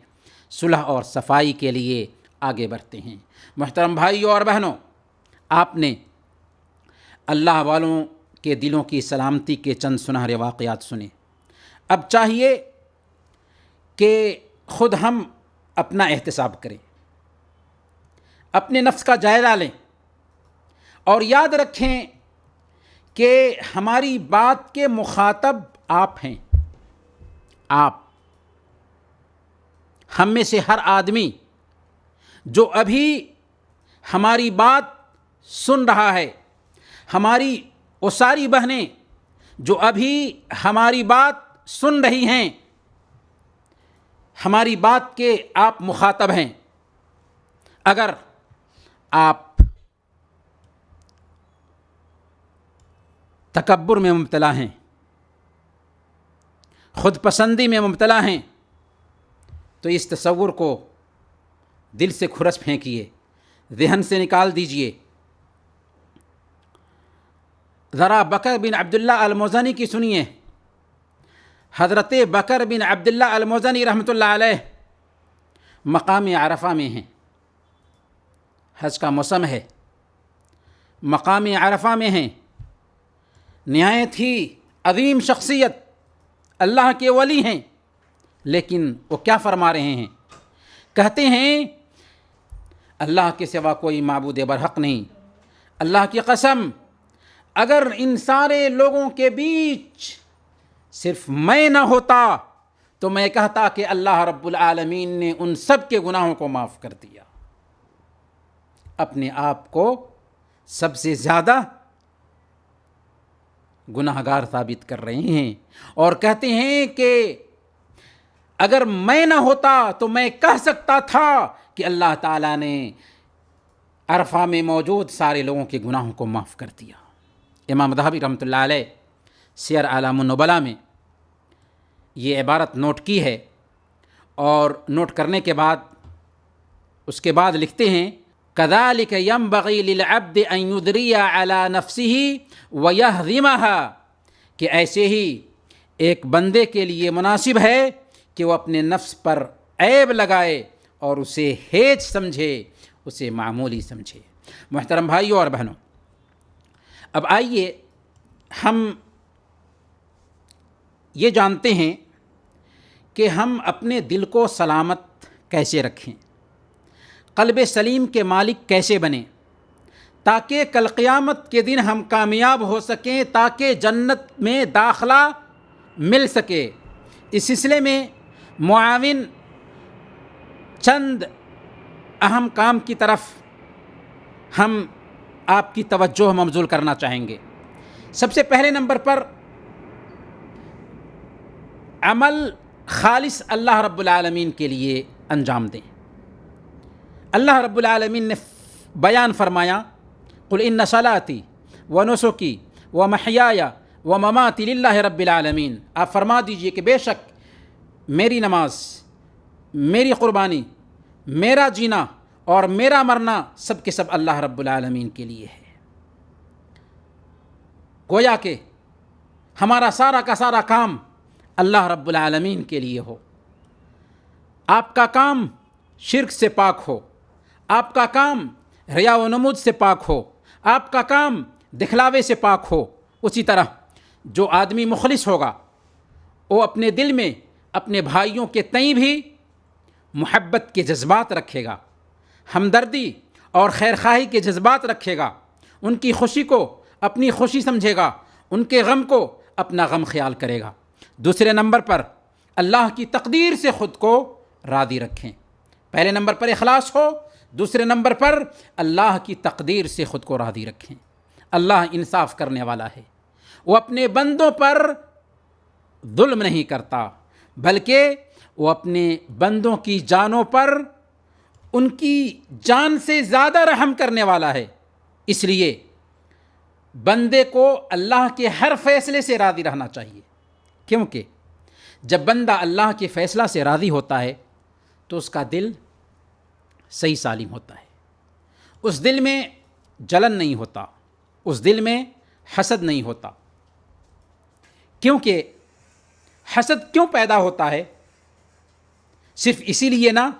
صلح اور صفائی کے لیے آگے بڑھتے ہیں۔ محترم بھائیوں اور بہنوں، آپ نے اللہ والوں کے دلوں کی سلامتی کے چند سنہرے واقعات سنے۔ اب چاہیے کہ خود ہم اپنا احتساب کریں، اپنے نفس کا جائزہ لیں اور یاد رکھیں کہ ہماری بات کے مخاطب آپ ہیں۔ آپ، ہم میں سے ہر آدمی جو ابھی ہماری بات سن رہا ہے، ہماری وہ ساری بہنیں جو ابھی ہماری بات سن رہی ہیں، ہماری بات کے آپ مخاطب ہیں۔ اگر آپ تکبر میں مبتلا ہیں، خود پسندی میں مبتلا ہیں، تو اس تصور کو دل سے کھرچ پھینکیے، ذہن سے نکال دیجئے۔ ذرا بکر بن عبداللہ المزنی کی سنیے۔ حضرت بکر بن عبداللہ المزنی رحمۃ اللہ علیہ مقام عرفہ میں ہیں، حج کا موسم ہے، مقام عرفہ میں ہیں، نہایت ہی عظیم شخصیت، اللہ کے ولی ہیں، لیکن وہ کیا فرما رہے ہیں؟ کہتے ہیں اللہ کے سوا کوئی معبود برحق نہیں، اللہ کی قسم اگر ان سارے لوگوں کے بیچ صرف میں نہ ہوتا تو میں کہتا کہ اللہ رب العالمین نے ان سب کے گناہوں کو معاف کر دیا۔ اپنے آپ کو سب سے زیادہ گناہگار ثابت کر رہے ہیں اور کہتے ہیں کہ اگر میں نہ ہوتا تو میں کہہ سکتا تھا کہ اللہ تعالیٰ نے عرفہ میں موجود سارے لوگوں کے گناہوں کو معاف کر دیا۔ امام ذہبی رحمۃ اللہ علیہ سیر اعلام النبلاء میں یہ عبارت نوٹ کی ہے، اور نوٹ کرنے کے بعد اس کے بعد لکھتے ہیں كذلك ينبغي للعبد ان يدري على نفسه ويهضمها، کہ ایسے ہی ایک بندے کے لیے مناسب ہے کہ وہ اپنے نفس پر عیب لگائے اور اسے ہیج سمجھے، اسے معمولی سمجھے۔ محترم بھائیوں اور بہنوں، اب آئیے ہم یہ جانتے ہیں کہ ہم اپنے دل کو سلامت کیسے رکھیں، قلب سلیم کے مالک کیسے بنیں، تاکہ کل قیامت کے دن ہم کامیاب ہو سکیں، تاکہ جنت میں داخلہ مل سکے۔ اس سلسلے میں معاون چند اہم کام کی طرف ہم آپ کی توجہ مبذول کرنا چاہیں گے۔ سب سے پہلے نمبر پر عمل خالص اللہ رب العالمین کے لیے انجام دیں۔ اللہ رب العالمین نے بیان فرمایا قل ان صلاتی ونسکی ومحیای ومماتی للہ رب العالمین، آپ فرما دیجئے کہ بے شک میری نماز، میری قربانی، میرا جینا اور میرا مرنا سب کے سب اللہ رب العالمین کے لیے ہے۔ گویا کہ ہمارا سارا کا سارا کام اللہ رب العالمین کے لیے ہو۔ آپ کا کام شرک سے پاک ہو، آپ کا کام ریا و نمود سے پاک ہو، آپ کا کام دکھلاوے سے پاک ہو۔ اسی طرح جو آدمی مخلص ہوگا وہ اپنے دل میں اپنے بھائیوں کے تئیں بھی محبت کے جذبات رکھے گا، ہمدردی اور خیرخواہی کے جذبات رکھے گا، ان کی خوشی کو اپنی خوشی سمجھے گا، ان کے غم کو اپنا غم خیال کرے گا۔ دوسرے نمبر پر اللہ کی تقدیر سے خود کو راضی رکھیں۔ پہلے نمبر پر اخلاص ہو، دوسرے نمبر پر اللہ کی تقدیر سے خود کو راضی رکھیں۔ اللہ انصاف کرنے والا ہے، وہ اپنے بندوں پر ظلم نہیں کرتا، بلکہ وہ اپنے بندوں کی جانوں پر ان کی جان سے زیادہ رحم کرنے والا ہے۔ اس لیے بندے کو اللہ کے ہر فیصلے سے راضی رہنا چاہیے، کیونکہ جب بندہ اللہ کے فیصلہ سے راضی ہوتا ہے تو اس کا دل صحیح سالم ہوتا ہے، اس دل میں جلن نہیں ہوتا، اس دل میں حسد نہیں ہوتا. کیونکہ حسد کیوں پیدا ہوتا ہے؟ صرف اسی لیے نا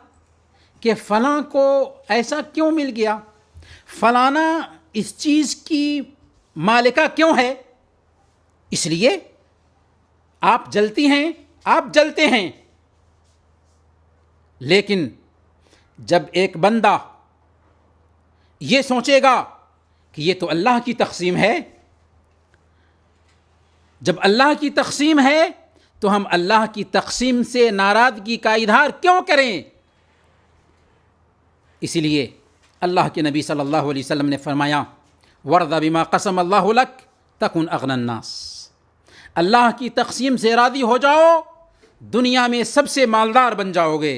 کہ فلاں کو ایسا کیوں مل گیا، فلانا اس چیز کی مالکہ کیوں ہے، اس لیے آپ جلتی ہیں، آپ جلتے ہیں. لیکن جب ایک بندہ یہ سوچے گا کہ یہ تو اللہ کی تقسیم ہے، جب اللہ کی تقسیم ہے تو ہم اللہ کی تقسیم سے ناراضگی کا اظہار کیوں کریں؟ اسی لیے اللہ کے نبی صلی اللہ علیہ وسلم نے فرمایا وَرْضَ بِمَا قَسَمَ اللَّهُ لَكَ تَكُنْ أَغْنَى النَّاسِ. اللہ کی تقسیم سے راضی ہو جاؤ، دنیا میں سب سے مالدار بن جاؤ گے،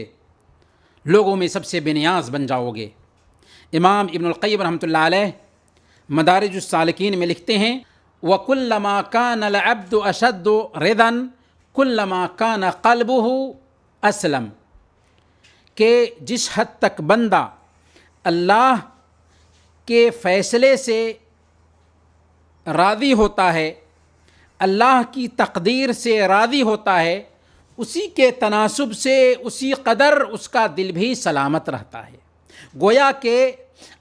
لوگوں میں سب سے بے نیاز بن جاؤ گے. امام ابن القیم رحمۃ اللہ علیہ مدارج السالکین میں لکھتے ہیں وَكُلَّمَا كَانَ الْعَبْدُ أَشَدُّ رِضًا كُلَّمَا كَانَ قَلْبُهُ أَسْلَمَ، کہ جس حد تک بندہ اللہ کے فیصلے سے راضی ہوتا ہے، اللہ کی تقدیر سے راضی ہوتا ہے، اسی کے تناسب سے اسی قدر اس کا دل بھی سلامت رہتا ہے. گویا کہ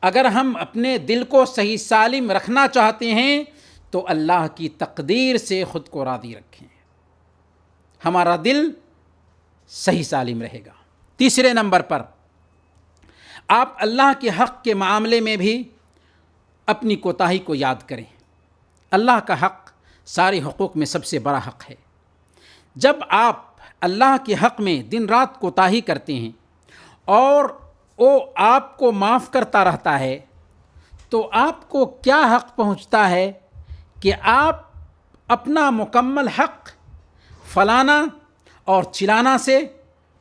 اگر ہم اپنے دل کو صحیح سالم رکھنا چاہتے ہیں تو اللہ کی تقدیر سے خود کو راضی رکھیں، ہمارا دل صحیح سالم رہے گا. تیسرے نمبر پر آپ اللہ کے حق کے معاملے میں بھی اپنی کوتاہی کو یاد کریں. اللہ کا حق سارے حقوق میں سب سے بڑا حق ہے. جب آپ اللہ کے حق میں دن رات کوتاہی کرتے ہیں اور وہ آپ کو معاف کرتا رہتا ہے تو آپ کو کیا حق پہنچتا ہے کہ آپ اپنا مکمل حق فلانا اور چلانا سے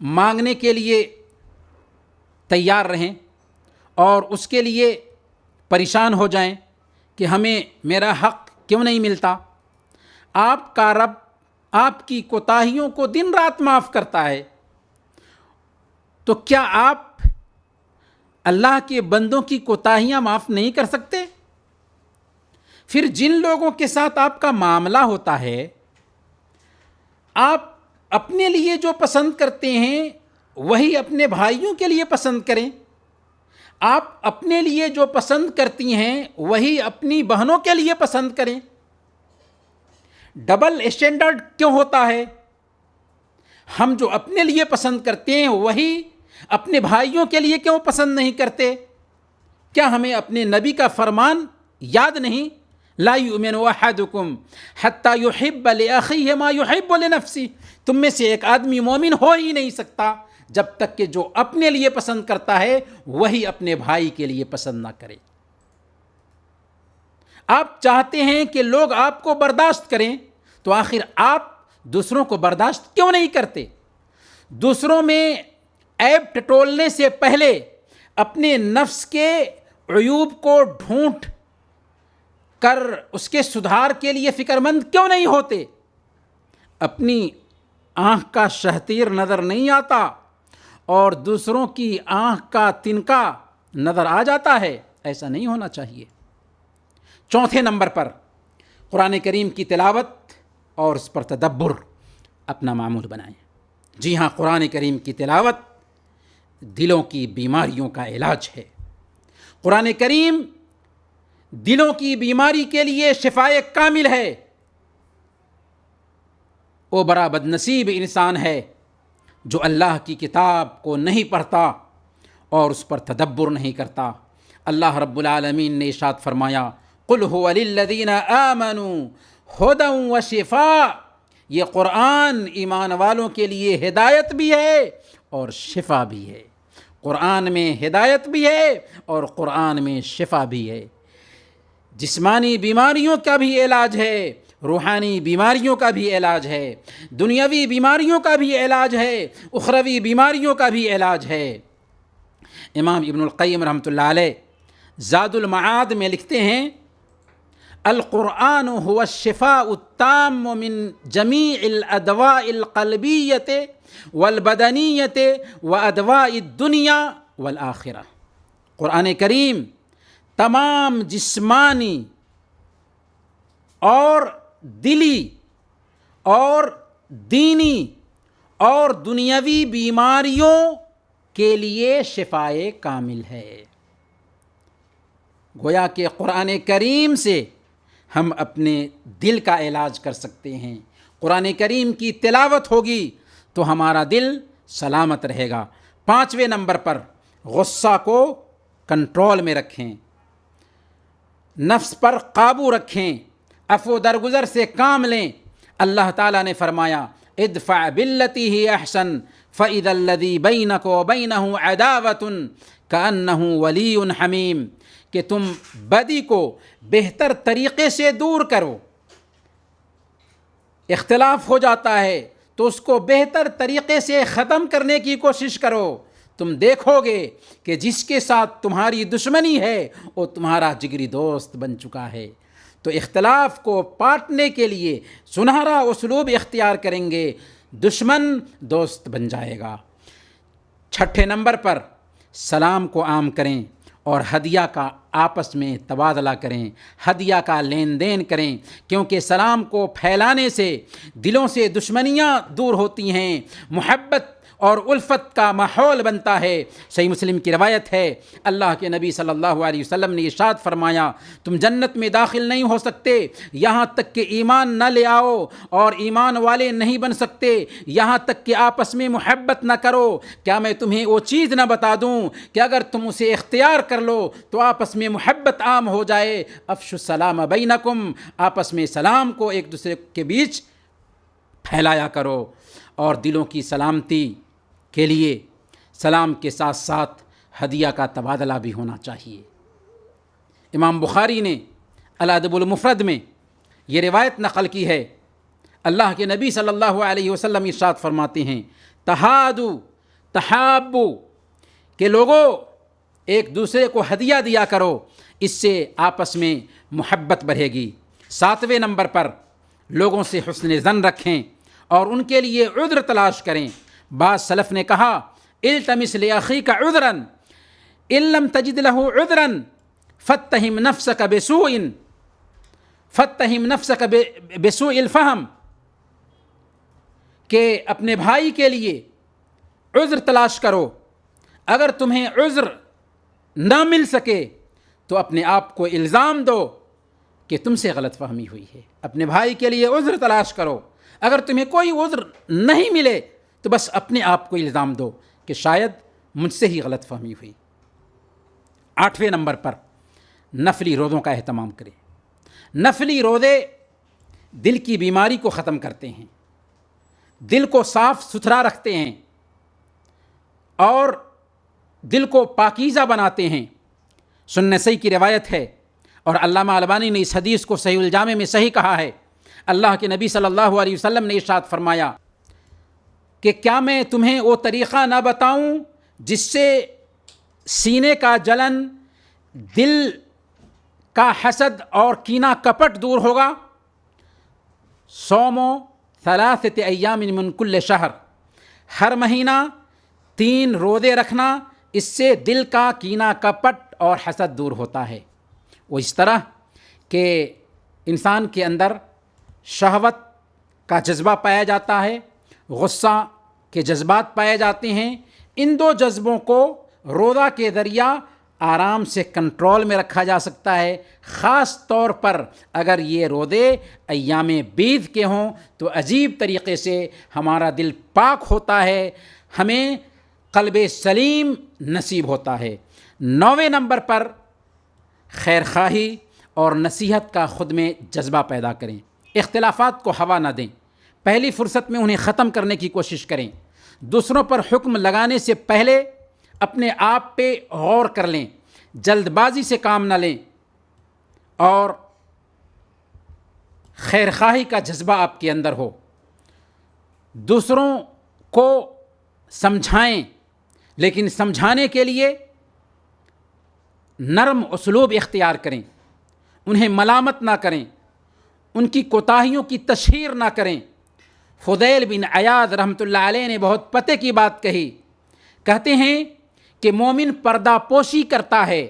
مانگنے کے لیے تیار رہیں اور اس کے لیے پریشان ہو جائیں کہ ہمیں میرا حق کیوں نہیں ملتا. آپ کا رب آپ کی کوتاہیوں کو دن رات معاف کرتا ہے، تو کیا آپ اللہ کے بندوں کی کوتاہیاں معاف نہیں کر سکتے؟ پھر جن لوگوں کے ساتھ آپ کا معاملہ ہوتا ہے، آپ اپنے لیے جو پسند کرتے ہیں وہی اپنے بھائیوں کے لیے پسند کریں. آپ اپنے لیے جو پسند کرتی ہیں وہی اپنی بہنوں کے لیے پسند کریں. ڈبل اسٹینڈرڈ کیوں ہوتا ہے؟ ہم جو اپنے لیے پسند کرتے ہیں وہی اپنے بھائیوں کے لیے کیوں پسند نہیں کرتے؟ کیا ہمیں اپنے نبی کا فرمان یاد نہیں؟ لا یؤمن احدکم حتی یحب لاخیہ ما یحب لنفسہ. تم میں سے ایک آدمی مومن ہو ہی نہیں سکتا جب تک کہ جو اپنے لیے پسند کرتا ہے وہی اپنے بھائی کے لیے پسند نہ کرے. آپ چاہتے ہیں کہ لوگ آپ کو برداشت کریں، تو آخر آپ دوسروں کو برداشت کیوں نہیں کرتے؟ دوسروں میں عیب ٹٹولنے سے پہلے اپنے نفس کے عیوب کو ڈھونڈ کر اس کے سدھار کے لیے فکر مند کیوں نہیں ہوتے؟ اپنی آنکھ کا شہتیر نظر نہیں آتا اور دوسروں کی آنکھ کا تنکا نظر آ جاتا ہے. ایسا نہیں ہونا چاہیے. چوتھے نمبر پر قرآن کریم کی تلاوت اور اس پر تدبر اپنا معمول بنائیں. جی ہاں، قرآن کریم کی تلاوت دلوں کی بیماریوں کا علاج ہے. قرآن کریم دلوں کی بیماری کے لیے شفائے کامل ہے. وہ بڑا بدنصیب انسان ہے جو اللہ کی کتاب کو نہیں پڑھتا اور اس پر تدبر نہیں کرتا. اللہ رب العالمین نے ارشاد فرمایا قل هو للذین آمنوا ھدی وشفاء. یہ قرآن ایمان والوں کے لیے ہدایت بھی ہے اور شفا بھی ہے. قرآن میں ہدایت بھی ہے اور قرآن میں شفا بھی ہے. جسمانی بیماریوں کا بھی علاج ہے، روحانی بیماریوں کا بھی علاج ہے، دنیاوی بیماریوں کا بھی علاج ہے، اخروی بیماریوں کا بھی علاج ہے. امام ابن القیم رحمۃ اللہ علیہ زاد المعاد میں لکھتے ہیں القرآن هو الشفاء التام من جمیع الادواء القلبیۃ والبدنیۃ وادواء الدنیا والآخرہ. قرآن کریم تمام جسمانی اور دلی اور دینی اور دنیاوی بیماریوں کے لیے شفائے کامل ہے۔ گویا کہ قرآن کریم سے ہم اپنے دل کا علاج کر سکتے ہیں۔ قرآن کریم کی تلاوت ہوگی تو ہمارا دل سلامت رہے گا۔ 5ویں نمبر پر غصہ کو کنٹرول میں رکھیں، نفس پر قابو رکھیں، عفو درگزر سے کام لیں۔ اللہ تعالیٰ نے فرمایا ادفع باللتی ہی احسن فاذا الذی بینک وبینہ عداوۃ کأنہ ولی حمیم، کہ تم بدی کو بہتر طریقے سے دور کرو۔ اختلاف ہو جاتا ہے تو اس کو بہتر طریقے سے ختم کرنے کی کوشش کرو۔ تم دیکھو گے کہ جس کے ساتھ تمہاری دشمنی ہے وہ تمہارا جگری دوست بن چکا ہے۔ تو اختلاف کو پاٹنے کے لیے سنہرا اسلوب اختیار کریں گے، دشمن دوست بن جائے گا۔ 6 نمبر پر سلام کو عام کریں اور ہدیہ کا آپس میں تبادلہ کریں، ہدیہ کا لین دین کریں، کیونکہ سلام کو پھیلانے سے دلوں سے دشمنیاں دور ہوتی ہیں، محبت اور الفت کا ماحول بنتا ہے۔ صحیح مسلم کی روایت ہے، اللہ کے نبی صلی اللہ علیہ وسلم نے ارشاد فرمایا تم جنت میں داخل نہیں ہو سکتے یہاں تک کہ ایمان نہ لے آؤ، اور ایمان والے نہیں بن سکتے یہاں تک کہ آپس میں محبت نہ کرو۔ کیا میں تمہیں وہ چیز نہ بتا دوں کہ اگر تم اسے اختیار کر لو تو آپس میں محبت عام ہو جائے؟ افشوا السلام بینکم، آپس میں سلام کو ایک دوسرے کے بیچ پھیلایا کرو۔ اور دلوں کی سلامتی کے لیے سلام کے ساتھ ساتھ ہدیہ کا تبادلہ بھی ہونا چاہیے۔ امام بخاری نے الادب المفرد میں یہ روایت نقل کی ہے، اللہ کے نبی صلی اللہ علیہ وسلم ارشاد فرماتے ہیں تہادو تحابو، کہ لوگوں ایک دوسرے کو ہدیہ دیا کرو، اس سے آپس میں محبت بڑھے گی۔ 7ویں نمبر پر لوگوں سے حسن ظن رکھیں اور ان کے لیے عذر تلاش کریں۔ بعض سلف نے کہا التمس لاخیک عذرا ان لم تجد له عذرا فاتهم نفسك بسوء الفهم، کہ اپنے بھائی کے لیے عذر تلاش کرو، اگر تمہیں عذر نہ مل سکے تو اپنے آپ کو الزام دو کہ تم سے غلط فہمی ہوئی ہے۔ اپنے بھائی کے لیے عذر تلاش کرو، اگر تمہیں کوئی عذر نہیں ملے تو بس اپنے آپ کو الزام دو کہ شاید مجھ سے ہی غلط فہمی ہوئی۔ 8ویں نمبر پر نفلی روزوں کا اہتمام کریں۔ نفلی روزے دل کی بیماری کو ختم کرتے ہیں، دل کو صاف ستھرا رکھتے ہیں اور دل کو پاکیزہ بناتے ہیں۔ سنن نسائی کی روایت ہے اور علامہ البانی نے اس حدیث کو صحیح الجامع میں صحیح کہا ہے، اللہ کے نبی صلی اللہ علیہ وسلم نے ارشاد فرمایا کہ کیا میں تمہیں وہ طریقہ نہ بتاؤں جس سے سینے کا جلن، دل کا حسد اور کینہ کپٹ دور ہوگا؟ صوم 3 ایام من کل شہر، ہر مہینہ 3 روزے رکھنا، اس سے دل کا کینہ کپٹ اور حسد دور ہوتا ہے۔ وہ اس طرح کہ انسان کے اندر شہوت کا جذبہ پایا جاتا ہے، غصہ کے جذبات پائے جاتے ہیں، ان 2 جذبوں کو روزہ کے ذریعہ آرام سے کنٹرول میں رکھا جا سکتا ہے۔ خاص طور پر اگر یہ روزے ایام بیض کے ہوں تو عجیب طریقے سے ہمارا دل پاک ہوتا ہے، ہمیں قلب سلیم نصیب ہوتا ہے۔ 9ویں نمبر پر خیر خواہی اور نصیحت کا خود میں جذبہ پیدا کریں، اختلافات کو ہوا نہ دیں، پہلی فرصت میں انہیں ختم کرنے کی کوشش کریں، دوسروں پر حکم لگانے سے پہلے اپنے آپ پہ غور کر لیں، جلد بازی سے کام نہ لیں، اور خیر خواہی کا جذبہ آپ کے اندر ہو، دوسروں کو سمجھائیں، لیکن سمجھانے کے لیے نرم اسلوب اختیار کریں، انہیں ملامت نہ کریں، ان کی کوتاہیوں کی تشہیر نہ کریں۔ فضیل بن عیاض رحمۃ اللہ علیہ نے بہت پتے کی بات کہی، کہتے ہیں کہ مومن پردہ پوشی کرتا ہے،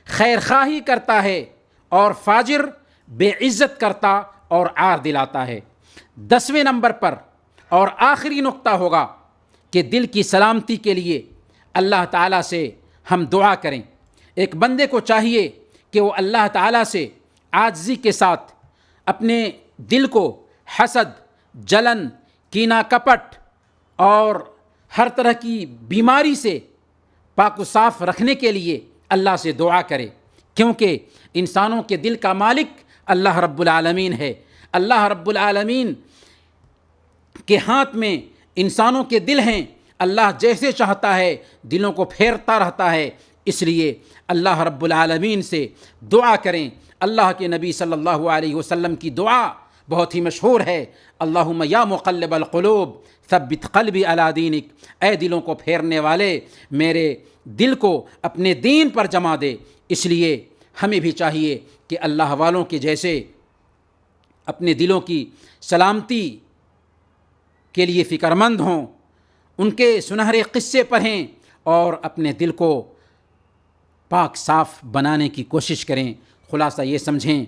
خیر خواہی کرتا ہے، اور فاجر بے عزت کرتا اور عار دلاتا ہے۔ 10ویں نمبر پر اور آخری نقطہ ہوگا کہ دل کی سلامتی کے لیے اللہ تعالیٰ سے ہم دعا کریں۔ ایک بندے کو چاہیے کہ وہ اللہ تعالیٰ سے عاجزی کے ساتھ اپنے دل کو حسد، جلن، کینہ کپٹ اور ہر طرح کی بیماری سے پاک و صاف رکھنے کے لیے اللہ سے دعا کرے، کیونکہ انسانوں کے دل کا مالک اللہ رب العالمین ہے۔ اللہ رب العالمین کے ہاتھ میں انسانوں کے دل ہیں، اللہ جیسے چاہتا ہے دلوں کو پھیرتا رہتا ہے۔ اس لیے اللہ رب العالمین سے دعا کریں۔ اللہ کے نبی صلی اللہ علیہ وسلم کی دعا بہت ہی مشہور ہے، اللہم یا مقلب القلوب ثبت قلبی علی دینک، اے دلوں کو پھیرنے والے میرے دل کو اپنے دین پر جما دے۔ اس لیے ہمیں بھی چاہیے کہ اللہ والوں کے جیسے اپنے دلوں کی سلامتی کے لیے فکر مند ہوں، ان کے سنہرے قصے پڑھیں اور اپنے دل کو پاک صاف بنانے کی کوشش کریں۔ خلاصہ یہ سمجھیں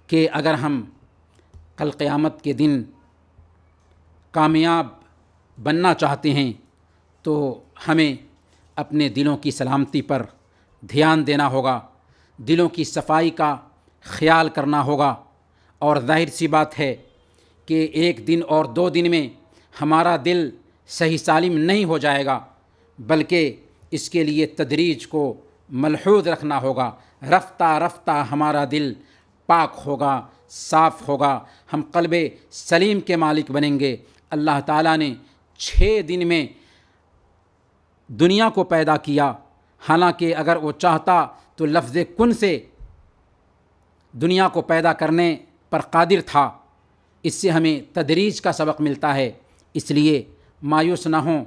کہ اگر ہم کل قیامت کے دن کامیاب بننا چاہتے ہیں تو ہمیں اپنے دلوں کی سلامتی پر دھیان دینا ہوگا، دلوں کی صفائی کا خیال کرنا ہوگا، اور ظاہر سی بات ہے کہ ایک دن اور 2 دن میں ہمارا دل صحیح سالم نہیں ہو جائے گا، بلکہ اس کے لیے تدریج کو ملحوظ رکھنا ہوگا۔ رفتہ رفتہ ہمارا دل پاک ہوگا، صاف ہوگا، ہم قلب سلیم کے مالک بنیں گے۔ اللہ تعالیٰ نے 6 دن میں دنیا کو پیدا کیا، حالانکہ اگر وہ چاہتا تو لفظ کن سے دنیا کو پیدا کرنے پر قادر تھا۔ اس سے ہمیں تدریج کا سبق ملتا ہے۔ اس لیے مایوس نہ ہوں،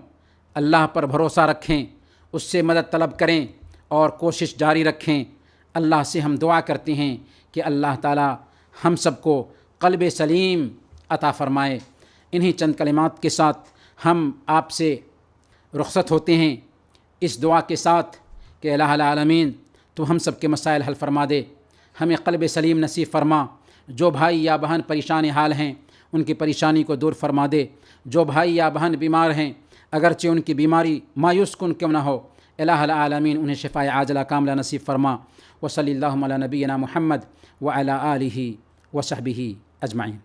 اللہ پر بھروسہ رکھیں، اس سے مدد طلب کریں اور کوشش جاری رکھیں۔ اللہ سے ہم دعا کرتے ہیں کہ اللہ تعالی ہم سب کو قلب سلیم عطا فرمائے۔ انہی چند کلمات کے ساتھ ہم آپ سے رخصت ہوتے ہیں، اس دعا کے ساتھ کہ الہ العالمین تو ہم سب کے مسائل حل فرما دے، ہمیں قلب سلیم نصیب فرما۔ جو بھائی یا بہن پریشان حال ہیں ان کی پریشانی کو دور فرما دے۔ جو بھائی یا بہن بیمار ہیں اگرچہ ان کی بیماری مایوس کن کیوں نہ ہو، الہ العالمین انہیں شفاء عاجلہ کاملہ نصیب فرما۔ وصلی اللہ علی نبینا محمد وعلی آلہ وصحبہ اجمعین۔